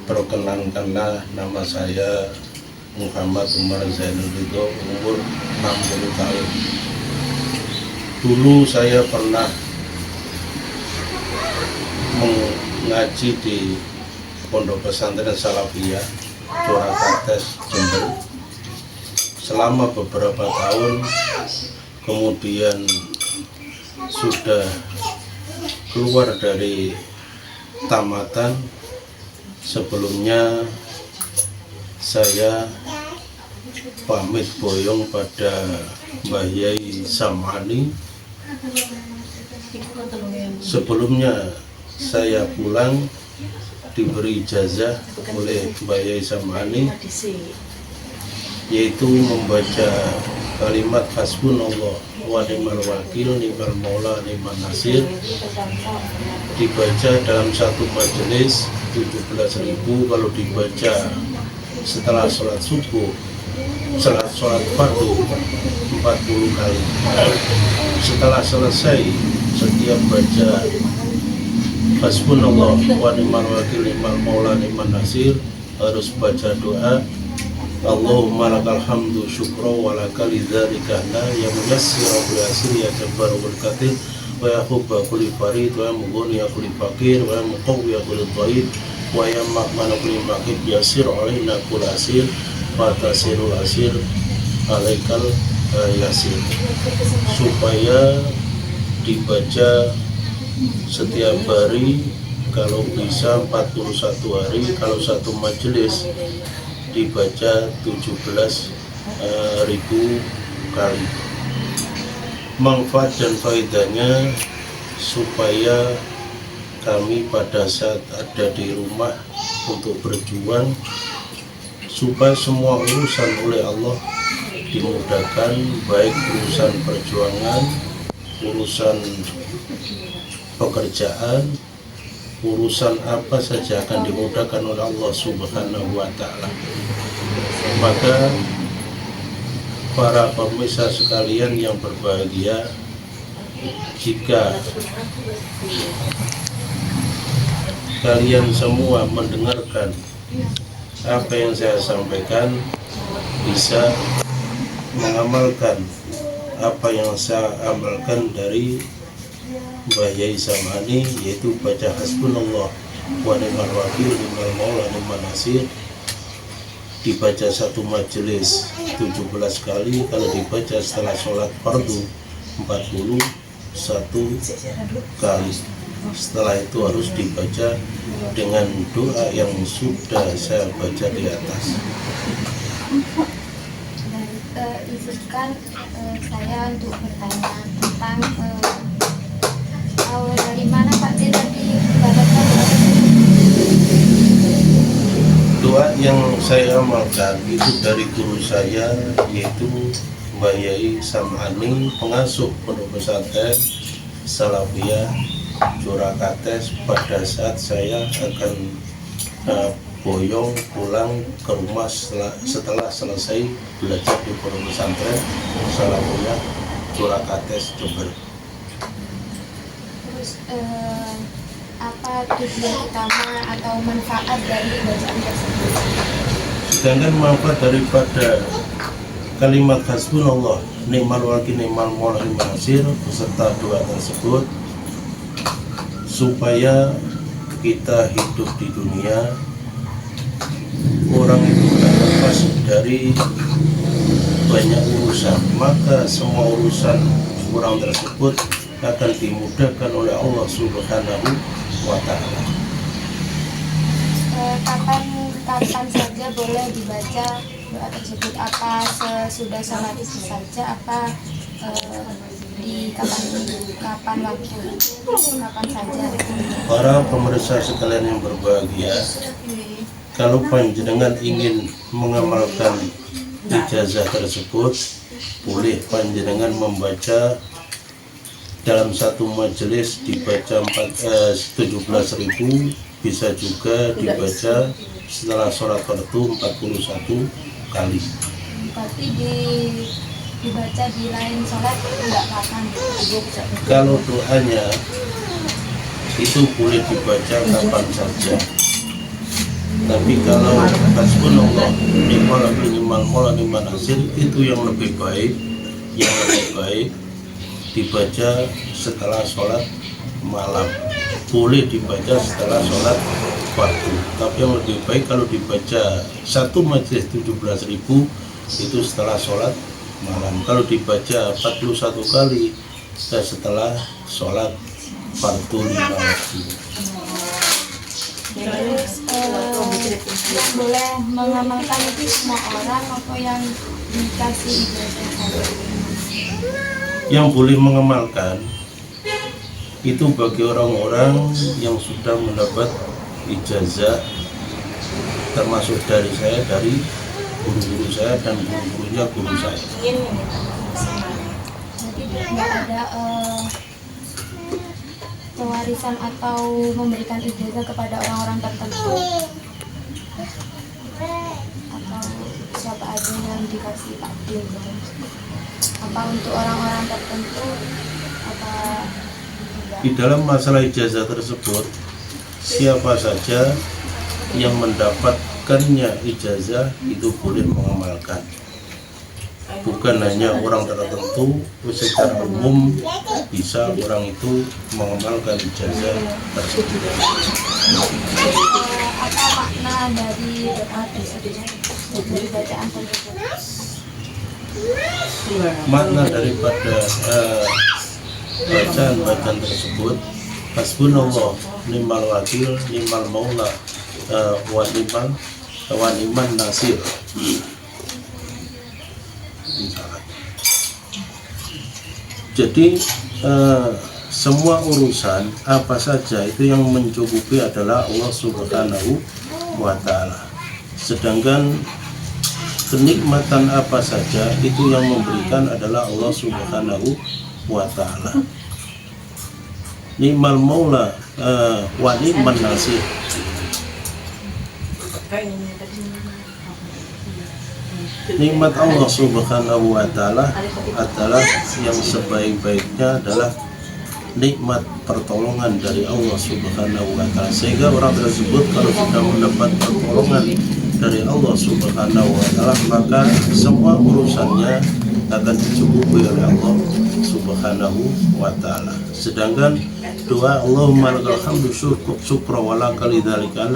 Perkenankanlah, nama saya Muhammad Umar Zainul Ridho, umur 60 tahun. Dulu saya pernah mengaji di Pondok Pesantren Salafiyah Surakarta, Jember selama beberapa tahun. Kemudian sudah keluar dari tamatan. Sebelumnya saya pamit boyong pada Mbah Yai Sam'ani. Sebelumnya saya pulang diberi ijazah oleh Mbah Yai Sam'ani, yaitu membaca kalimat hasbunallah wa ni'mal wakil, ni'mal maula, ni'mal nasir, dibaca dalam satu majelis 17.000. Kalau dibaca setelah sholat subuh, sholat fardu 40 kali. Setelah selesai, setiap baca hasbunallah wa ni'mal wakil, ni'mal maula, ni'mal nasir, harus baca doa Allahumma lakal hamdu syukra wa lakal idzalika ya muyassira bil asir ya jabbaru bil qadir wa ya hubba kulli farid wa ya mughni ya kulli fakir wa ya muqawwi ya kulli dhaif wa ya ma'mana kulli maqib yasir alaina kulli asir wa tasirul asir alaikal yasir. Supaya dibaca setiap hari, kalau bisa 41 hari, kalau satu majelis dibaca 17.000 kali. Manfaat dan faedahnya supaya kami pada saat ada di rumah untuk berjuang, supaya semua urusan oleh Allah dimudahkan, baik urusan perjuangan, urusan pekerjaan, urusan apa saja akan dimudahkan oleh Allah Subhanahu wa Ta'ala. Maka para pemirsa sekalian yang berbahagia, jika kalian semua mendengarkan apa yang saya sampaikan, bisa mengamalkan apa yang saya amalkan dari Mbah Yai Sam'ani, yaitu baca hasbunallah wa ni'mal wakil, ni'mal maula, ni'mal nasir, dibaca satu majelis 17 kali. Kalau dibaca setelah sholat fardu 41 kali. Setelah itu harus dibaca dengan doa yang sudah saya baca di atas. Izinkan saya untuk bertanya tentang dari mana Pak D tadi ibaratkan doa yang saya amalkan itu dari guru saya, yaitu Mbah Yai Sam'ani, pengasuh Pondok Pesantren Salafiyah Surakarta, pada saat saya akan boyong pulang ke rumah setelah selesai belajar di Pondok Pesantren Salafiyah Surakarta, Jember. Apa tujuan utama atau manfaat dari bacaan tersebut? Sedangkan manfaat daripada kalimat hasbunallah ni'mal wakil, ni'mal maula, ni'mal nasir beserta doa tersebut, supaya kita hidup di dunia, orang itu lepas dari banyak urusan, maka semua urusan orang tersebut akan dimudahkan oleh Allah Subhanahu wa Ta'ala. Kapan saja boleh dibaca doa tersebut? Apa sesudah sholat saja? Apa di kapan waktu? Kapan saja? Para pemirsa sekalian yang berbahagia, kalau panjenengan ingin mengamalkan ijazah tersebut, boleh panjenengan membaca dalam satu majelis dibaca 17.000, bisa juga dibaca setelah sholat fardu 41 kali. Berarti dibaca di lain sholat enggak kapan? Kalau doanya itu boleh dibaca kapan saja. Tapi kalau hasbunallah ni'mal wakil ni'mal maula ni'man nasir itu yang lebih baik dibaca setelah sholat malam. Boleh dibaca setelah sholat fardu, tapi yang lebih baik kalau dibaca satu majelis 17.000 itu setelah sholat malam. Kalau dibaca 41 kali setelah sholat fardu 5 waktu. Terus yang boleh mengamalkan itu semua orang atau yang dikasih ijazah saja? Yang boleh mengamalkan itu bagi orang-orang yang sudah mendapat ijazah, termasuk dari saya, dari guru-guru saya dan guru-gurunya guru saya. Jadi tidak ada pewarisan atau memberikan ijazah kepada orang-orang tertentu, atau siapa aja yang dikasih takdir gitu. Apa untuk orang-orang tertentu apa enggak? Di dalam masalah ijazah tersebut, siapa saja yang mendapatkannya ijazah itu boleh mengamalkan. Bukan hanya orang tertentu, secara umum bisa orang itu mengamalkan ijazah tersebut. Apa makna dari doa tersebut, dari bacaan tersebut? Makna daripada bacaan tersebut, hasbunallah ni'mal wakil ni'mal maula wa ni'man nasir. Jadi semua urusan apa saja itu yang mencukupi adalah Allah Subhanahu wa Ta'ala. Sedangkan kenikmatan apa saja itu yang memberikan adalah Allah Subhanahu wa Ta'ala. Ni'mal maula wa ni'man nasir. Nikmat Allah Subhanahu wa Ta'ala adalah yang sebaik-baiknya adalah nikmat pertolongan dari Allah Subhanahu wa Ta'ala, sehingga orang tersebut kalau sudah mendapat pertolongan dari Allah Subhanahu wa Ta'ala maka semua urusannya akan dicukupi oleh Allah Subhanahu wa Ta'ala. Sedangkan doa Allahumma lakal hamdu syukra wa lakal idzalika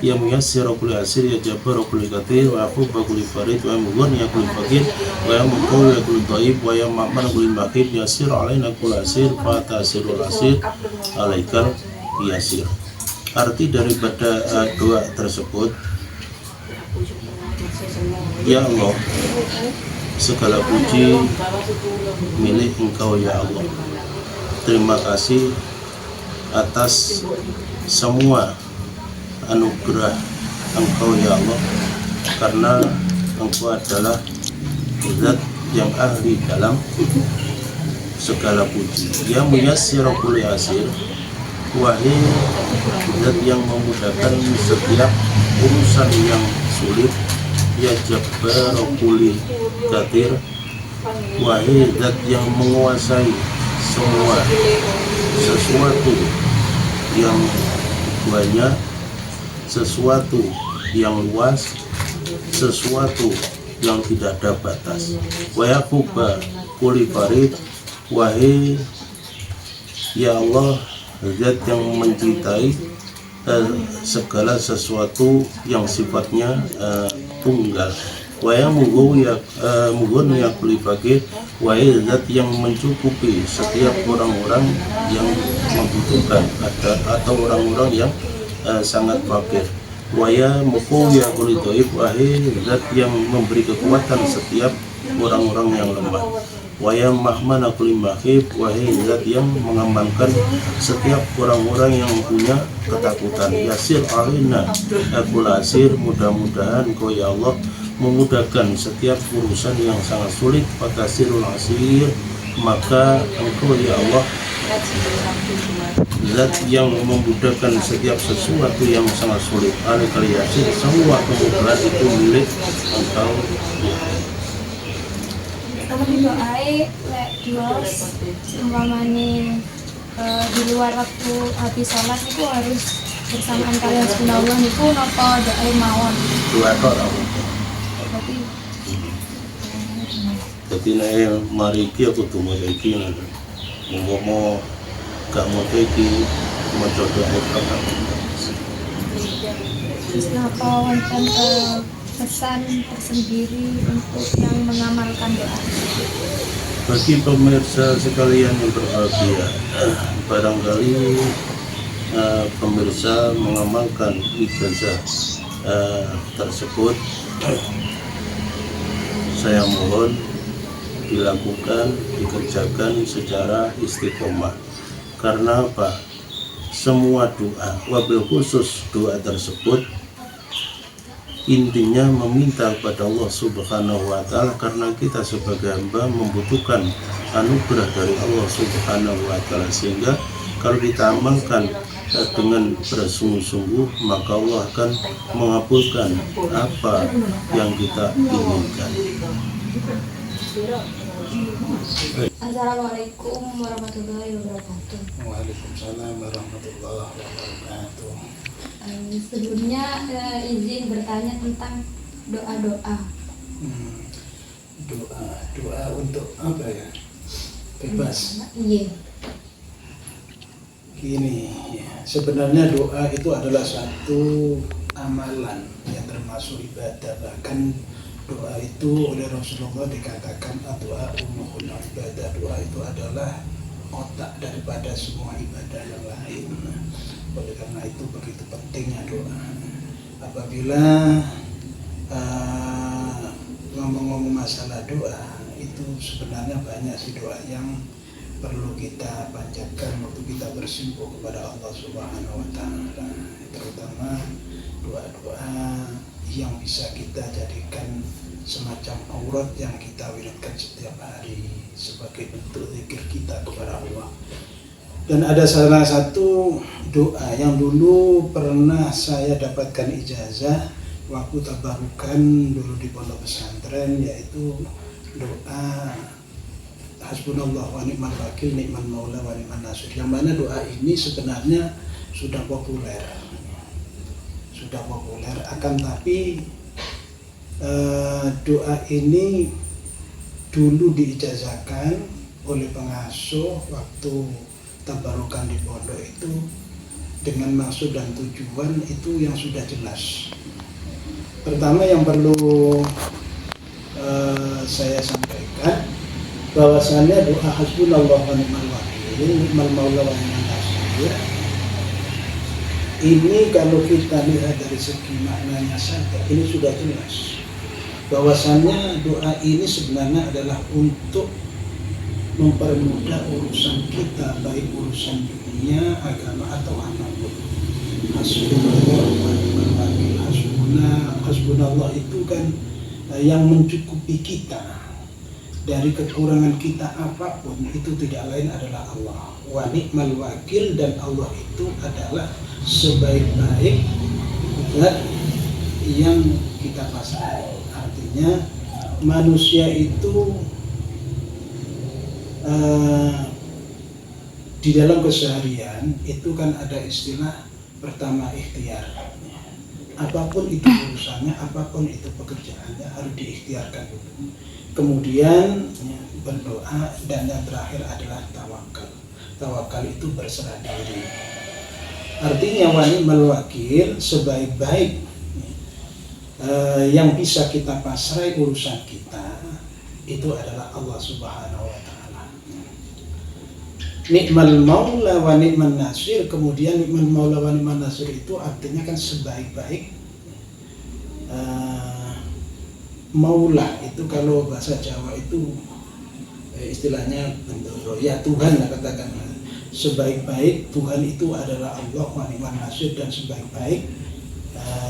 ya muyassir kulli asir ya jabbar kulli qadir wa aquba kulli farid wa mughni ya kulli faqir wa ya muqawwi ya kulli dhaif wa ya ma'man kulli maqib yassir alaina kulli asir fa tasirul asir alaikal yasir. Arti daripada doa tersebut, ya Allah, segala puji milik Engkau ya Allah. Terima kasih atas semua anugerah Engkau ya Allah, karena Engkau adalah zat yang ahli dalam segala puji. Ya muyassir kulli asir, wahai zat yang memudahkan setiap urusan yang sulit. Ya jabbar kulli qadir, wahai zat yang menguasai semua sesuatu yang banyak, sesuatu yang luas, sesuatu yang tidak ada batas. Wa yaquba kulli farid, wahai ya Allah zat yang mencintai segala sesuatu yang sifatnya tunggal. Wa ya mughni ya kulli faqir, wahai zat yang mencukupi setiap orang-orang yang membutuhkan atau orang-orang yang sangat fakir. Wa ya muqawwi ya kulli dhaif, wahai zat yang memberi kekuatan setiap orang-orang yang lemah. Wa ya mahmana kulli maqib, wahai zat yang mengamankan setiap orang-orang yang punya ketakutan. Yasir alaina aqul asir, mudah-mudahan Kau ya Allah memudahkan setiap urusan yang sangat sulit. Fatasirul asir, maka Engkau ya Allah zat yang memudahkan setiap sesuatu yang sangat sulit. Alaikal yasir, semua kemudahan itu milik Engkau. Kalau didoai lek umpamane di luar waktu habis sholat itu harus bersamaan kalian sunawah niku napa doa mawon. Doa tok ora. Berarti Jadi nek mari iki aku tuh mulai iki nang mau gak mau iki maca doa tok. napa wonten pesan tersendiri untuk yang mengamalkan doa. Bagi pemirsa sekalian yang berbahagia, barangkali pemirsa mengamalkan ijazah tersebut, saya mohon dilakukan, dikerjakan secara istiqomah. Karena apa? Semua doa, wabil khusus doa tersebut intinya meminta kepada Allah Subhanahu wa Ta'ala, karena kita sebagai hamba membutuhkan anugerah dari Allah Subhanahu wa Ta'ala, sehingga kalau kita amalkan dengan bersungguh-sungguh maka Allah akan mengabulkan apa yang kita inginkan. Assalamualaikum warahmatullahi wabarakatuh. Waalaikumsalam warahmatullahi wabarakatuh. Sebelumnya izin bertanya tentang doa-doa. Doa untuk apa ya? Bebas. Iya. Gini, ya, sebenarnya doa itu adalah satu amalan yang termasuk ibadah. Bahkan doa itu oleh Rasulullah dikatakan doa umuhul ibadah. Doa itu adalah otak daripada semua ibadah yang lain. Oleh karena itu begitu pentingnya doa. Apabila ngomong-ngomong masalah doa, itu sebenarnya banyak sih doa yang perlu kita panjatkan waktu kita bersimpuh kepada Allah Subhanahu wa Ta'ala, terutama doa-doa yang bisa kita jadikan semacam aurat yang kita wiridkan setiap hari sebagai bentuk zikir kita kepada Allah. Dan ada salah satu doa yang dulu pernah saya dapatkan ijazah waktu tabarukan dulu di pondok pesantren, yaitu doa hasbunallah wa ni'mal wakil, ni'mal maula wa ni'man nasir, yang mana doa ini sebenarnya sudah populer, akan tapi doa ini dulu diijazahkan oleh pengasuh waktu tabarukan di pondok itu dengan maksud dan tujuan itu yang sudah jelas. Pertama yang perlu saya sampaikan, bahwasannya doa hasbunallah wa ni'mal wakil, ni'mal maula wa ni'man nasir, ini kalau kita lihat dari segi maknanya saja ini sudah jelas bahwasannya doa ini sebenarnya adalah untuk mempermudah urusan kita, baik urusan dunia, agama atau apapun. Hasbunallah wa ni'mal wakil. Hasbunallah itu kan yang mencukupi kita dari kekurangan kita apapun, itu tidak lain adalah Allah. Wa ni'mal wakil, dan Allah itu adalah sebaik-baik zat yang kita pasrah. Artinya manusia itu di dalam keseharian itu kan ada istilah pertama ikhtiar. Apapun itu urusannya, apapun itu pekerjaannya harus diikhtiarkan dulu. Kemudian berdoa, dan yang terakhir adalah tawakal. Tawakal itu berserah diri. Artinya wa ni'mal wakil, sebaik-baik yang bisa kita pasrai urusan kita itu adalah Allah Subhanahu wa Ta'ala. Ni'mal maula wa ni'man nasir. Kemudian ni'mal maula wa ni'man nasir itu artinya kan sebaik-baik maula. Itu kalau bahasa Jawa itu istilahnya ya Tuhan lah, katakan sebaik-baik Tuhan itu adalah Allah wa ni'man nasir, dan sebaik-baik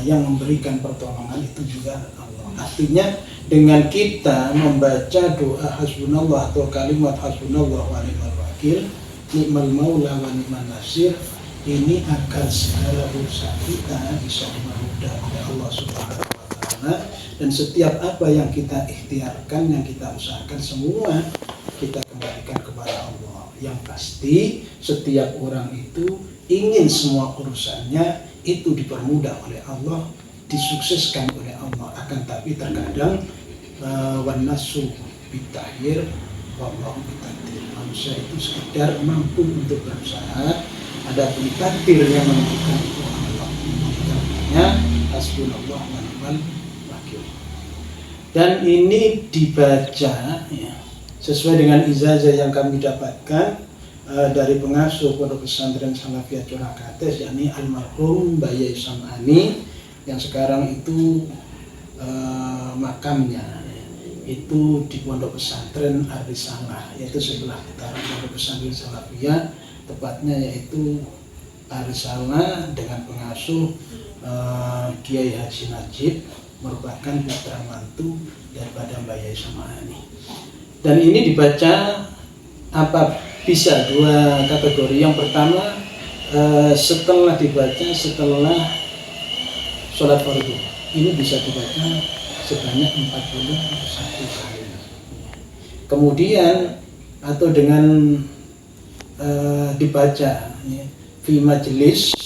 yang memberikan pertolongan itu juga Allah. Artinya dengan kita membaca doa hasbunallah atau kalimat hasbunallah wa ni'mal wakil, ni'mal maula wa ni'man nasir, ini akan segala urusan kita bisa dipermudah oleh Allah Subhanahu wa Ta'ala. Dan setiap apa yang kita ikhtiarkan, yang kita usahakan, semua kita kembalikan kepada Allah. Yang pasti setiap orang itu ingin semua urusannya itu dipermudah oleh Allah, disukseskan oleh Allah. Akan tapi terkadang wan nasu bitahir wallahu bitakdir. Manusia itu sekedar mampu untuk berusaha, adapun takdir yang menentukan itu Allah. Karena hasbunallah wa ni'mal wakil. Dan ini dibaca ya, sesuai dengan ijazah yang kami dapatkan dari pengasuh Pondok Pesantren Salafiyah Curakates, yakni almarhum Mbah Yai Sam'ani, yang sekarang itu makamnya itu di Pondok Pesantren Ar-Risalah, yaitu sebelah utara Pondok Pesantren Salafiyah, tepatnya yaitu Ar-Risalah, dengan pengasuh Kiai Haji Najib, merupakan putra mantu daripada Mbah Yai Sam'ani. Dan ini dibaca bisa dua kategori. Yang pertama, setelah dibaca setelah sholat fardu, ini bisa dibaca sebanyak 41 kali. Kemudian atau dengan dibaca ya, di majelis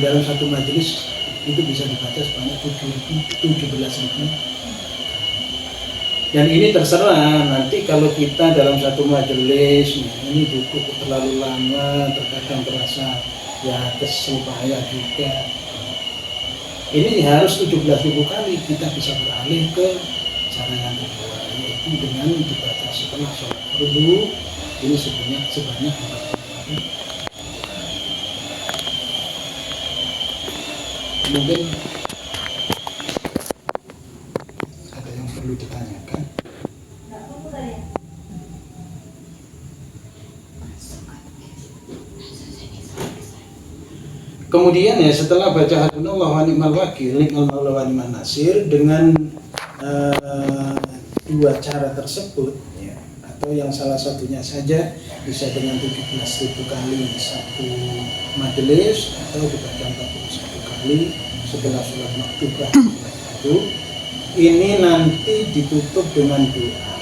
dalam satu majelis itu bisa dibaca sebanyak 17.000. Dan ini terserah nanti kalau kita dalam satu majelis ini buku terlalu lama, terkadang terasa ya kesel payah juga. Ini harus 17.000 kali. Kita bisa beralih ke cara yang kedua, yaitu dengan dibaca setelah sholat fardu, ini sebanyak 40 kali. Mungkin ada yang perlu ditanyakan. Kemudian ya, setelah baca hasbunallah wa ni'mal wakil, ni'mal maula wa ni'man nasir, dengan dua cara tersebut ya, atau yang salah satunya saja bisa dengan 17.000 kali satu majelis, atau dibaca 41 kali setelah sholat maktubah itu, ini nanti ditutup dengan doa,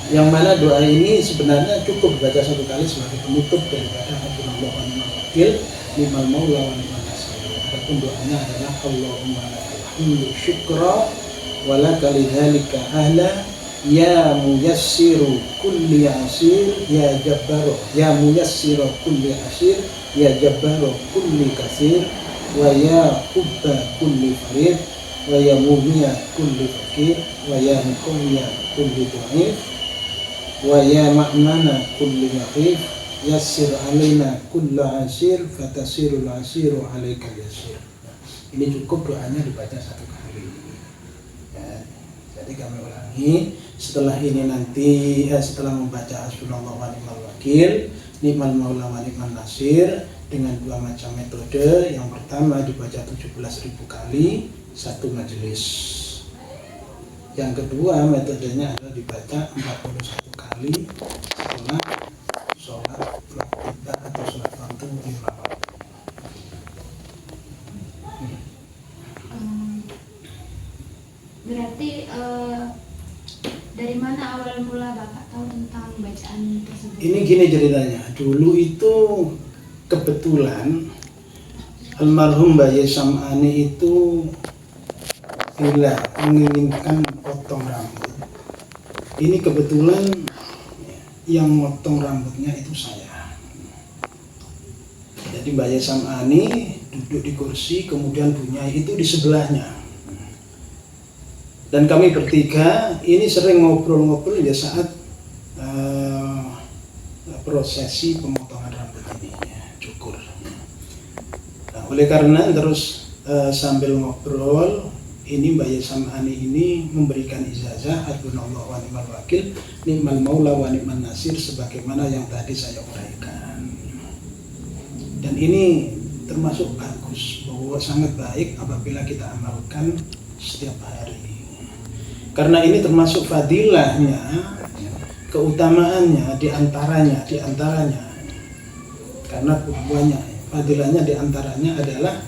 yang mana doa ini sebenarnya cukup dibaca satu kali sebagai penutup daripada hasbunallah wa ni'mal wakil, ni'mal maula wa ni'man nasir. Adapun doanya adalah Allahumma lakal hamdu syukra wa laka lidzalika ahla ya muyassiru kulli asir ya jabbaru ya muyassiru kulli asir ya jabbaru kulli kasir wa ya hubba kulli farid wa ya mughniya kulli fakir wa ya muqawwiya kulli dhaif wa ya ma'mana kulli makhif yassir alaina kulla asir fatasirul asiru alaika yasir. Ini cukup doanya dibaca satu kali ya. Jadi kami ulangi, setelah ini nanti setelah membaca hasbunallah wa ni'mal wakil, ni'mal maula wa ni'man nasir, dengan dua macam metode. Yang pertama dibaca 17.000 kali satu majelis. Yang kedua metodenya adalah dibaca 41 kali setelah sholat maktubah atau sholat fardu di malam. Berarti dari mana awal mula Bapak tahu tentang bacaan tersebut? Ini gini ceritanya. Dulu itu kebetulan almarhum Mbah Yai Sam'ani itu bila menginginkan potong rambut. Ini kebetulan yang motong rambutnya itu saya. Jadi Mbah Yai Sam'ani duduk di kursi, kemudian Bunyai itu di sebelahnya. Dan kami bertiga ini sering ngobrol-ngobrol ya saat prosesi pemotongan rambut ini ya, cukur. Nah, oleh karena terus sambil ngobrol, ini Mbah Yai Sam'ani ini memberikan ijazah hasbunallah wa ni'mal wakil, ni'mal maula wa ni'man nasir, sebagaimana yang tadi saya uraikan. Dan ini termasuk bagus, bahwa sangat baik apabila kita amalkan setiap hari. Karena ini termasuk fadilahnya, keutamaannya diantaranya, karena banyak fadilahnya diantaranya adalah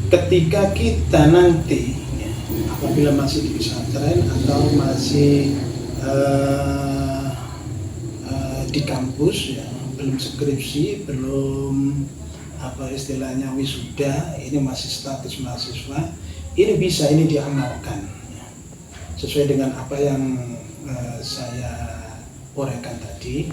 ketika kita nanti apabila masih di pesantren atau masih di kampus ya, belum skripsi, belum apa istilahnya wisuda, ini masih status mahasiswa, ini bisa ini diamalkan sesuai dengan apa yang saya uraikan tadi,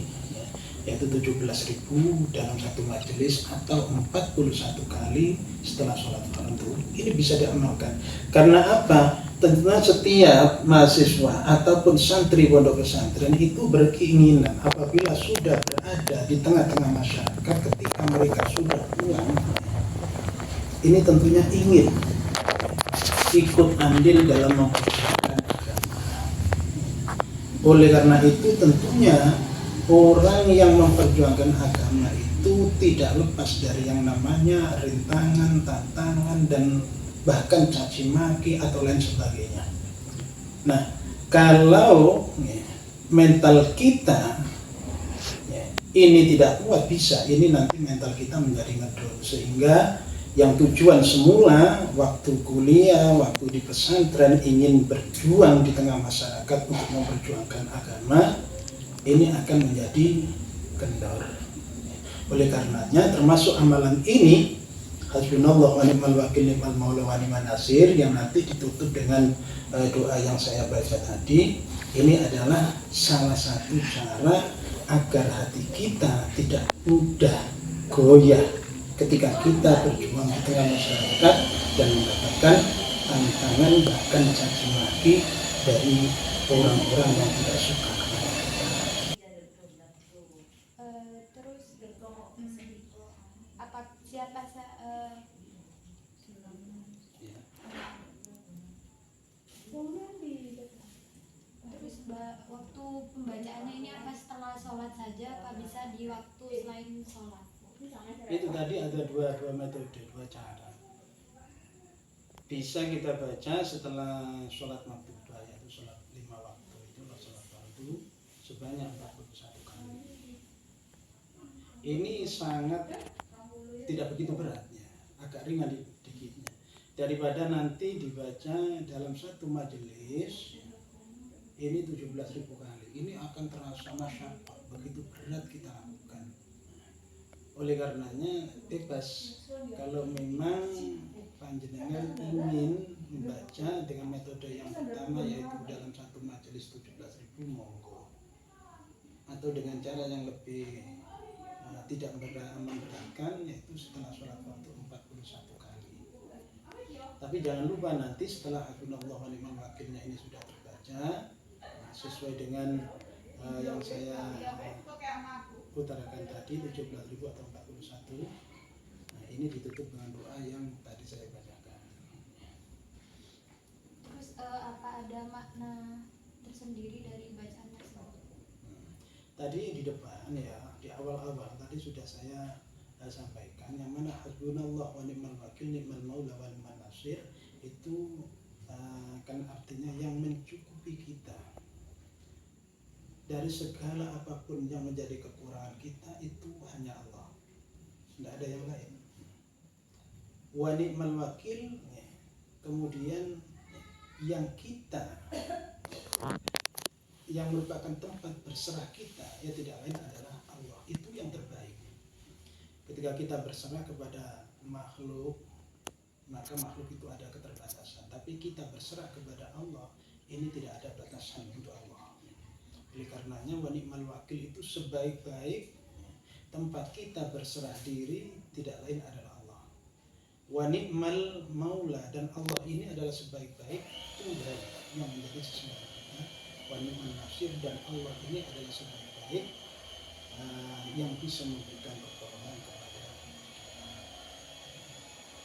yaitu 17.000 dalam satu majelis atau 41 kali setelah sholat fardu. Ini bisa diamalkan. Karena apa? Tentunya setiap mahasiswa ataupun santri pondok pesantren itu berkeinginan apabila sudah berada di tengah-tengah masyarakat ketika mereka sudah pulang, ini tentunya ingin ikut andil dalam memperjuangkan agama. Oleh karena itu tentunya orang yang memperjuangkan agama itu tidak lepas dari yang namanya rintangan, tantangan, dan bahkan caci maki atau lain sebagainya. Nah, kalau mental kita ini tidak kuat, bisa ini nanti mental kita menjadi ngedrop, sehingga yang tujuan semula waktu kuliah, waktu di pesantren ingin berjuang di tengah masyarakat untuk memperjuangkan agama, ini akan menjadi kendor. Oleh karenanya termasuk amalan ini hasbunallahu wa ni'mal wakil ni'mal maula wa ni'man nasir yang nanti ditutup dengan doa yang saya baca tadi. Ini adalah salah satu cara agar hati kita tidak mudah goyah ketika kita berjuang di tengah masyarakat dan mendapatkan tantangan bahkan caci maki dari orang-orang yang tidak suka. Waktu pembacaannya ini apa setelah sholat saja, apa bisa di waktu selain sholat? Itu tadi ada dua metode, dua cara. Bisa kita baca setelah sholat maghrib, yaitu sholat 5 waktu, itu sholat fardu sebanyak 41 kali. Ini sangat tidak begitu berat ya, agak ringan dikitnya. Daripada nanti dibaca dalam satu majelis ini 17.000 kali, ini akan terasa masyarakat begitu berat kita lakukan. Oleh karenanya bebas, kalau memang panjenengan ingin membaca dengan metode yang pertama yaitu dalam satu majelis 17.000, monggo, atau dengan cara yang lebih tidak memberatkan yaitu setelah sholat waktu 41 kali. Tapi jangan lupa nanti setelah hasbunallahu wa ni'mal wakilnya ini sudah terbaca sesuai dengan yang saya utarakan tadi 17.000 atau 41. Nah, ini ditutup dengan doa yang tadi saya bacakan. Terus apa ada makna tersendiri dari bacaan tersebut? Tadi di depan ya, di awal-awal tadi sudah saya sampaikan yang mana hasbunallah wa ni'mal wakil ni'mal maula wa ni'man nasir itu kan artinya yang mencukupi kita dari segala apapun yang menjadi kekurangan kita itu hanya Allah, tidak ada yang lain. Wa ni'mal wakil, kemudian yang kita yang merupakan tempat berserah kita ya tidak lain adalah Allah, itu yang terbaik. Ketika kita berserah kepada makhluk, maka makhluk itu ada keterbatasan, tapi kita berserah kepada Allah, ini tidak ada batasan untuk Allah. Oleh karenanya wa ni'mal wakil itu sebaik-baik tempat kita berserah diri tidak lain adalah Allah. Wa ni'mal maula, dan Allah ini adalah sebaik-baik Tuhan yang menjadi sesembahan kita. Wa ni'man nasir, dan Allah ini adalah sebaik-baik yang bisa memberikan pertolongan kepada kita.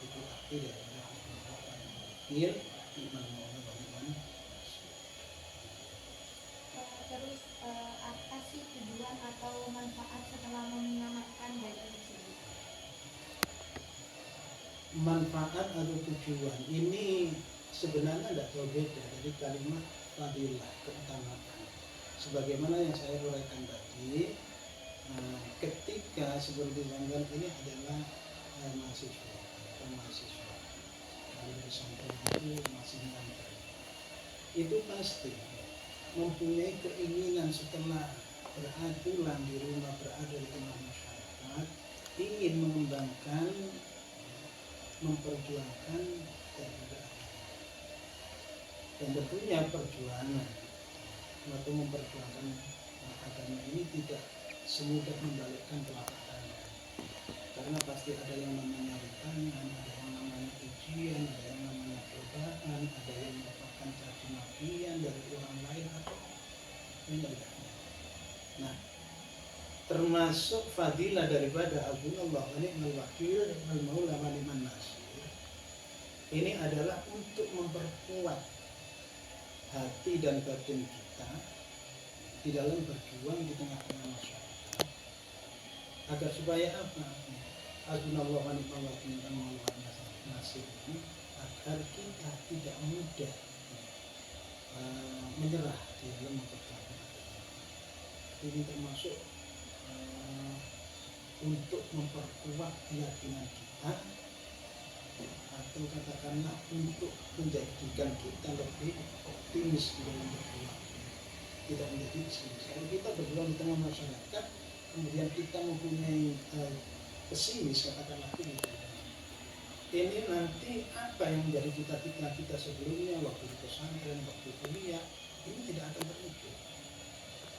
Itu arti dari wakil ni'mal maula wa ni'man nasir. Terus apa sih tujuan atau manfaat setelah mengamalkan bacaan tersebut? Manfaat atau tujuan ini sebenarnya tidak jauh beda dari kalimat fadilah, keutamaan. Sebagaimana yang saya uraikan tadi, ketika seperti Banggan ini adalah mahasiswa, kalau pesantren itu masih nyantri, itu pasti mempunyai keinginan setelah pulang di rumah, berada di tengah masyarakat, ingin mengembangkan, memperjuangkan dan tentunya perjuangan atau memperjuangkan agama ini tidak semudah membalikkan telapak tangan, karena pasti ada yang namanya rintangan, ada yang namanya ujian, ada yang namanya cobaan, ada yang merupakan caci makian dari orang lain atau mendengarnya. Nah, termasuk fadilah daripada Hasbunallah wa ni'mal wakil wal maula wa ni'man nasir ini adalah untuk memperkuat hati dan batin kita di dalam berjuang di tengah-tengah masyarakat, agar supaya apa? Hasbunallah wa ni'mal wakil wal maula wa ni'man nasir ini agar kita tidak mudah menyerah di dalam memperjuangkan. Ini termasuk untuk memperkuat keyakinan kita, atau katakanlah untuk menjadikan kita lebih optimis di dalam berjuang, tidak menjadi pesimis. Kalau kita berjuang di tengah masyarakat, kemudian kita mempunyai pesimis, katakanlah begitu, ini nanti apa yang menjadi cita-cita kita sebelumnya waktu di pesantren, waktu kuliah, ini tidak akan terwujud.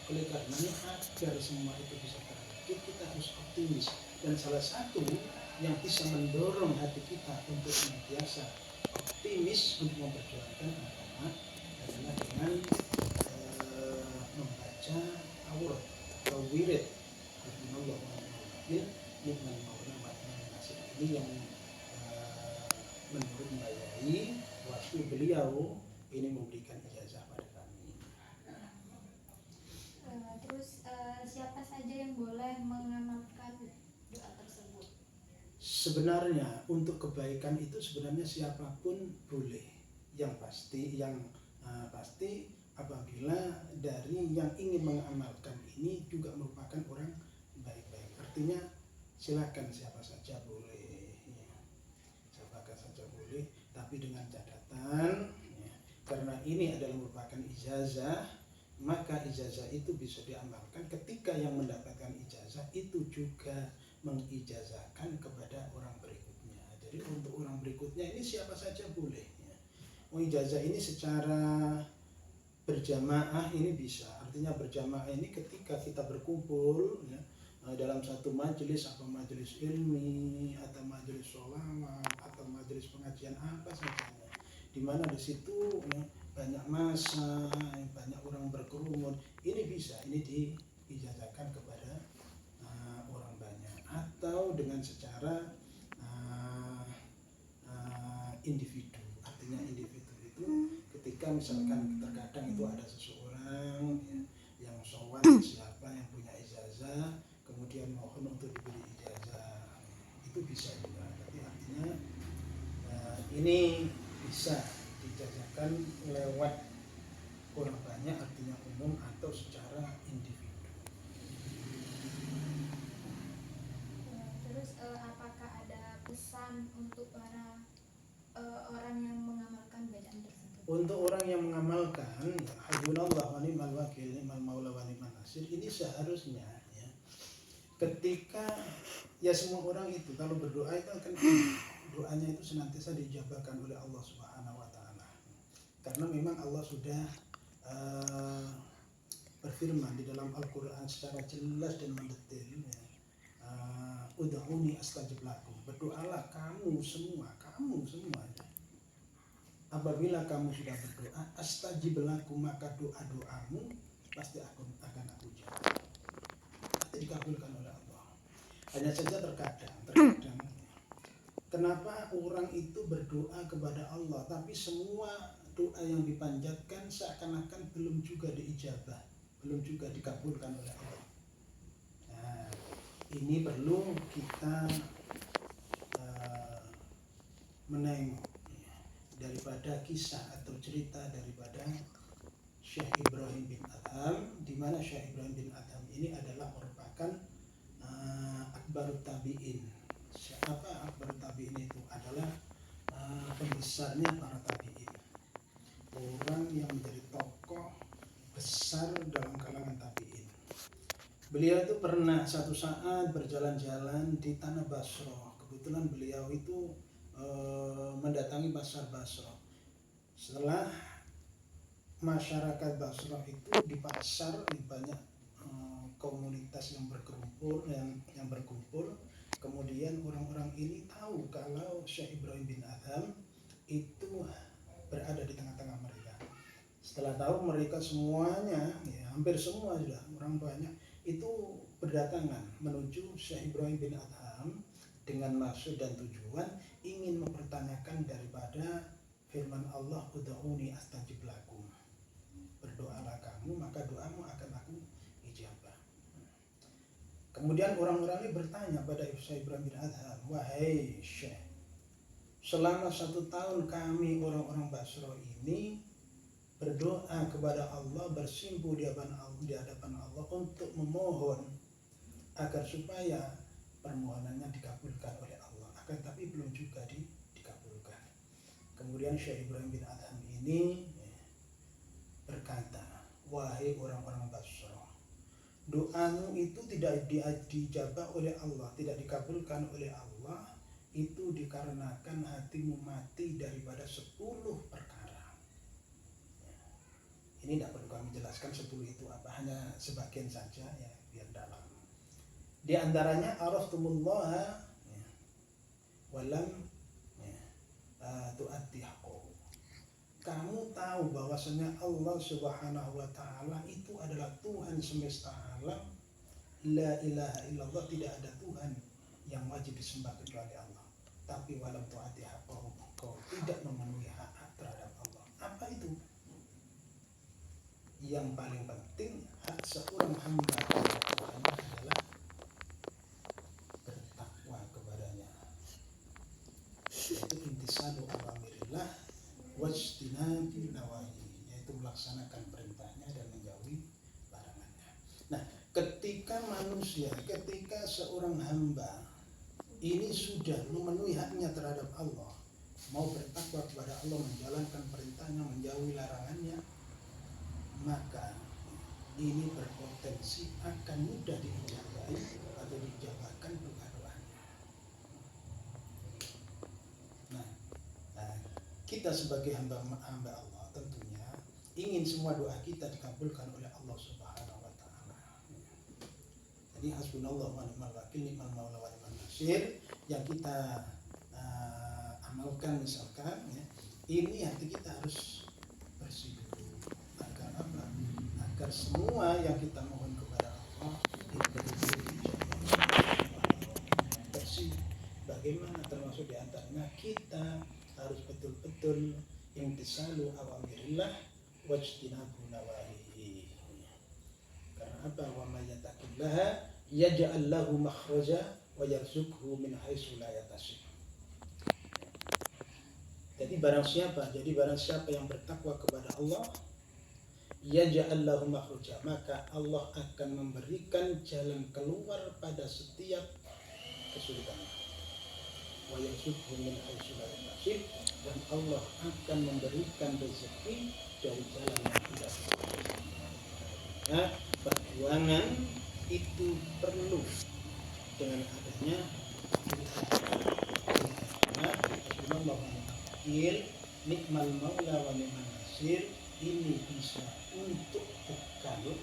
Oleh karenanya agar semua itu bisa terwujud, kita harus optimis, dan salah satu yang bisa mendorong hati kita untuk senantiasa optimis untuk memperjuangkan agama adalah dengan membaca aurat atau wirid Hasbunallah wa ni'mal wakil ni'mal maula wa ni'man nasir. Ini yang menurut Mbak Yai waktu beliau ini memberikan ijazah pada kami. Terus siapa saja yang boleh mengamalkan doa tersebut? Sebenarnya untuk kebaikan itu sebenarnya siapapun boleh. Yang pasti apabila dari yang ingin mengamalkan ini juga merupakan orang baik-baik. Artinya silakan siapa saja boleh, ya. Siapa saja boleh, tapi dengan catatan, ya, karena ini adalah merupakan ijazah, maka ijazah itu bisa diamalkan ketika yang mendapatkan ijazah itu juga mengijazahkan kepada orang berikutnya. Jadi untuk orang berikutnya ini siapa saja boleh, ya. Ijazah ini secara berjamaah ini bisa, artinya berjamaah ini ketika kita berkumpul, ya, dalam satu majelis, atau majelis ilmi, atau majelis sholawat, atau majelis pengajian apa saja, di mana di situ, ya, banyak massa, banyak orang berkerumun, ini bisa, ini diijazahkan kepada orang banyak, atau dengan secara individu. Artinya individu itu ketika misalkan terkadang itu ada seseorang, ya, yang sowan siapa yang punya ijazah, kemudian mohon untuk diberi ijazah, itu bisa juga. Tapi artinya ini bisa dijajahkan lewat orang banyak, artinya umum, atau secara individu. Terus apakah ada pesan untuk para orang yang mengamalkan bacaan tersebut? Untuk orang yang mengamalkan, ya, Hasbunallah wa ni'mal wakil ni'mal maula wa ni'man nasir, ini seharusnya, ya, ketika, ya, semua orang itu kalau berdoa itu akan doanya itu senantiasa dijabahkan oleh Allah Subhanahu wa taala. Karena memang Allah sudah berfirman di dalam Al-Qur'an secara jelas dan mendetil, ya, ud'uni astajib lakum. Berdoalah kamu semua, ya. Apabila kamu sudah berdoa, astajib lakum, maka doa-doamu pasti akan aku jawab. Pasti dikabulkan oleh Allah. Hanya saja terkadang kenapa orang itu berdoa kepada Allah, tapi semua doa yang dipanjatkan seakan-akan belum juga diijabah, belum juga dikabulkan oleh Allah. Nah, ini perlu kita menengok, ya, daripada kisah atau cerita daripada Syekh Ibrahim bin Adham, di mana Syekh Ibrahim bin Adham ini adalah merupakan akbarut tabi'in. Siapa akbarut tabi'in itu? Adalah pembesarnya para tabi'in, orang yang menjadi tokoh besar dalam kalangan tabi'in. Beliau itu pernah satu saat berjalan-jalan di tanah Basra. Kebetulan beliau itu mendatangi pasar Basra. Setelah masyarakat Basra itu di pasar banyak komunitas yang berkumpul. Kemudian orang-orang ini tahu kalau Syekh Ibrahim bin Adham itu berada di tengah-tengah mereka. Setelah tahu, mereka semuanya, ya, hampir semua sudah, orang banyak itu berdatangan menuju Syekh Ibrahim bin Adham dengan maksud dan tujuan ingin mempertanyakan daripada firman Allah, ud'uni astajib lakum, berdoalah kamu maka doamu akan aku ijabah. Kemudian orang-orang ini bertanya pada Syekh Ibrahim bin Adham, wahai Syekh, selama 1 tahun kami orang-orang Basra ini berdoa kepada Allah, bersimpuh di hadapan Allah untuk memohon agar supaya permohonannya dikabulkan oleh Allah, akan tapi belum juga dikabulkan. Kemudian Syekh Ibrahim bin Adham ini berkata, wahai orang-orang Basra, doamu itu tidak dijabah oleh Allah, tidak dikabulkan oleh Allah, itu dikarenakan hatimu mati daripada 10 perkara. Ini tidak perlu kami jelaskan 10 itu apa, hanya sebagian saja ya, biar dalam. Di antaranya araftumullah ya, walam ya, tu'addi haqqahu. Kamu tahu bahwasanya Allah Subhanahu wa taala itu adalah Tuhan semesta alam. La ilaha illallah, tidak ada Tuhan yang wajib disembah kecuali Allah. Tapi walam tu'addi haqqahu, kau tidak memenuhi hak terhadap Allah. Apa itu? Yang paling penting hak seorang hamba kepada Tuhan adalah bertakwa kepadanya, yaitu intisalu awamirillah wajtinabi nawahi, yaitu melaksanakan perintahnya dan menjauhi larangannya. Nah, ketika seorang hamba ini sudah memenuhi haknya terhadap Allah, mau bertakwa kepada Allah, menjalankan perintahnya, menjauhi larangannya, maka ini berpotensi akan mudah diijabahi atau dijabahkan doa-doanya. Nah, kita sebagai hamba Allah tentunya ingin semua doa kita dikabulkan oleh Allah Subhanahu wa taala. Jadi hasbunallah wa ni'mal wakil, ni'mal maula wa ni'mal nasir yang kita amalkan misalkan ya, ini hati kita harus bersih dulu. Agar apa? Agar semua yang kita mohon kepada Allah bersih. Bagaimana? Termasuk diantaranya kita harus betul-betul intisalu awamirillah wajtinabu nawahihi. Karena apa? Wa may yattaqillaha yaj'al lahu makhraja wa yarzuqhu min haitsu la yahtasib. Jadi barang siapa yang bertakwa kepada Allah, yaj'al lahu makhraja, maka Allah akan memberikan jalan keluar pada setiap kesulitan. Wa yarzuqhu min haitsu la yahtasib, dan Allah akan memberikan rezeki dari jalan yang tidak terduga. Nah, perjuangan itu perlu dengan adanya nikmal maula wa ni'mal nasir, ini bisa untuk bekal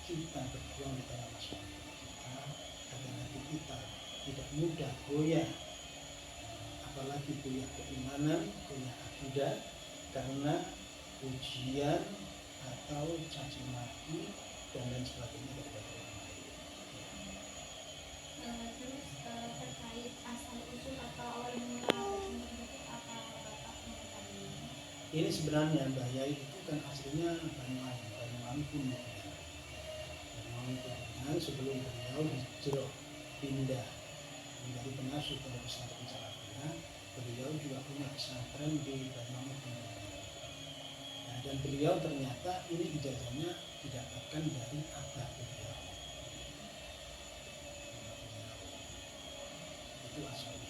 kita berjuang di tengah masyarakat kita agar nanti kita tidak mudah goyah, apalagi goyah keimanan, goyah akidah karena ujian atau caci maki dan lain sebagainya daripada orang lain. Terus terkait asal usul atau awal mula apa Bapak mengetahui? Ini sebenarnya Mbah Yai itu kan aslinya Banyuwangi Kuningan. Banyuwangi Kuningan sebelum beliau hijrah pindah menjadi pengasuh pada pesantren Salafiyah, beliau juga punya pesantren di Banyuwangi Kuningan. Nah, dan beliau ternyata ini ijazahnya didapatkan dari abah beliau. Itu asal